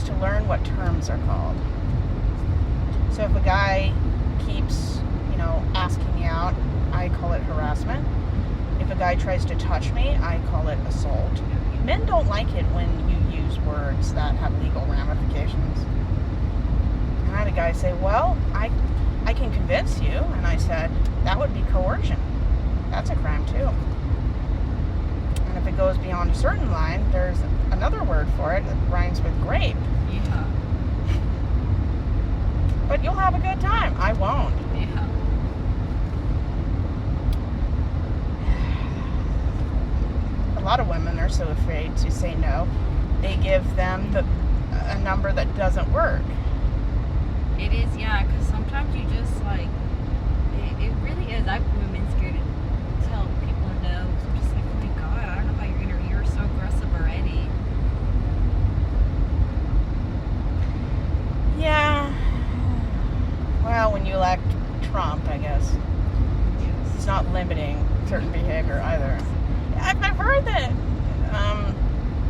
to learn what terms are called. So if a guy keeps, asking me out, I call it harassment. If a guy tries to touch me, I call it assault. Men don't like it when you use words that have legal ramifications. And I had a guy say, well, I can convince you. And I said, that would be coercion. That's a crime too. And if it goes beyond a certain line, there's another word for it that rhymes with grape. Yeah. But you'll have a good time. I won't. Yeah. A lot of women are so afraid to say no. They give them a number that doesn't work. It is, yeah, because sometimes you just, it really is. I've been scared to tell people no. So I'm just like, oh my God, I don't know how you're so aggressive already. Yeah. Well, when you elect Trump, I guess, it's not limiting certain behavior either. I've heard that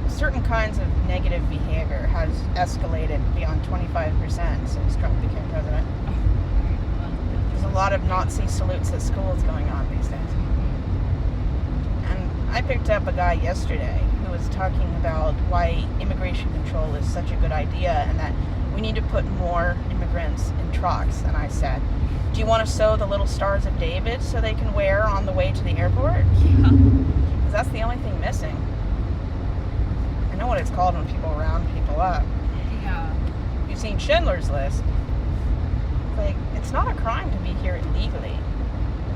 certain kinds of negative behavior has escalated beyond 25% since Trump became president. There's a lot of Nazi salutes at schools going on these days. And I picked up a guy yesterday who was talking about why immigration control is such a good idea and that we need to put more immigrants in trucks. And I said, do you want to sew the little stars of David so they can wear on the way to the airport? Yeah. Because that's the only thing missing. I know what it's called when people round people up. Yeah. You've seen Schindler's List. It's not a crime to be here illegally,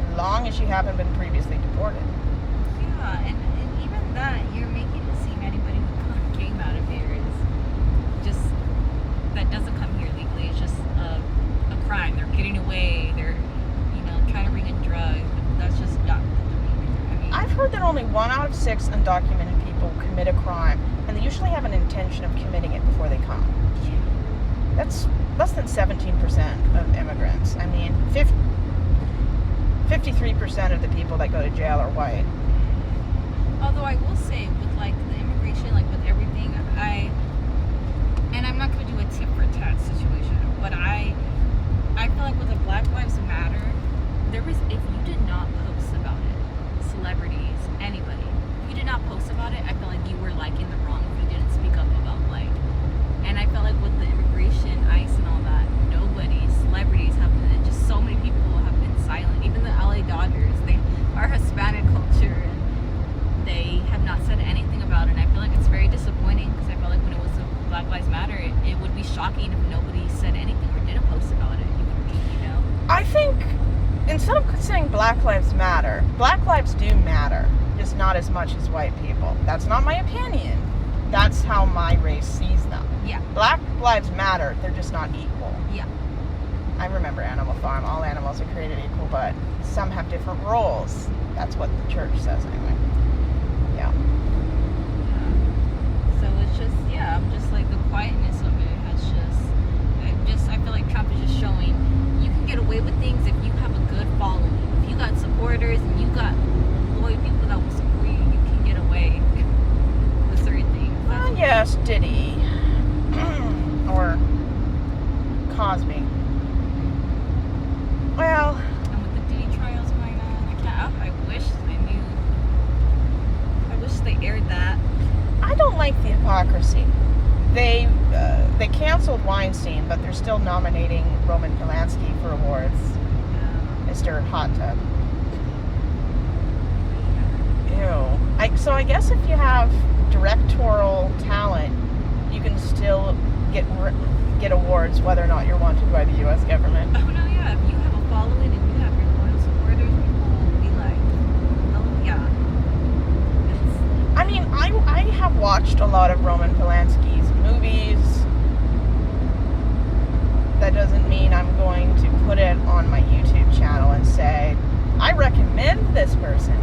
as long as you haven't been previously deported. Yeah, and even that, you're making it seem anybody who came out of here is just, that doesn't come here legally, it's just a crime. They're getting away, they're, trying to bring in drugs, but that's just not the behavior. I've heard that only 1 out of 6 undocumented people commit a crime, and they usually have an intention of committing it before they come. That's less than 17% of immigrants. 53% of the people that go to jail are white. Although I will say, with the immigration, with everything, and I'm not going to do a tit for tat situation, but I feel like with the Black Lives Matter, if you did not post about it, celebrities, anybody, if you did not post about it, I feel like you were in the wrong if you didn't speak up about and I felt like with the immigration, ICE and all that, celebrities have been, just so many people have been silent. Even the LA Dodgers, they are Hispanic culture and they have not said anything about it. And I feel like it's very disappointing because I felt like when it was Black Lives Matter, it would be shocking if nobody said anything or didn't post about it. I think instead of saying Black Lives Matter, Black lives do matter, just not as much as white people. That's not my opinion. That's how my race sees them. Yeah. Black lives matter, they're just not equal. Yeah. I remember Animal Farm. All animals are created equal, but some have different roles. That's what the church says anyway. Yeah. So it's just, I'm just the quietness of it has I feel like Trump is just showing you can get away with things if you have a good following. If you got supporters and you got loyal people that will support you, you can get away with certain things. Yes, Diddy. Or Cosby. Well, and with the Diddy trials going on, I wish they aired that. I don't like the hypocrisy. They canceled Weinstein, but they're still nominating Roman Polanski for awards. Mr. Hot Tub. Ew. So I guess if you have directorial talent, you can still get awards whether or not you're wanted by the U.S. government. Oh no, yeah. If you have a following and you have your loyal supporters, people will be like, oh yeah. I have watched a lot of Roman Polanski's movies. That doesn't mean I'm going to put it on my YouTube channel and say, I recommend this person.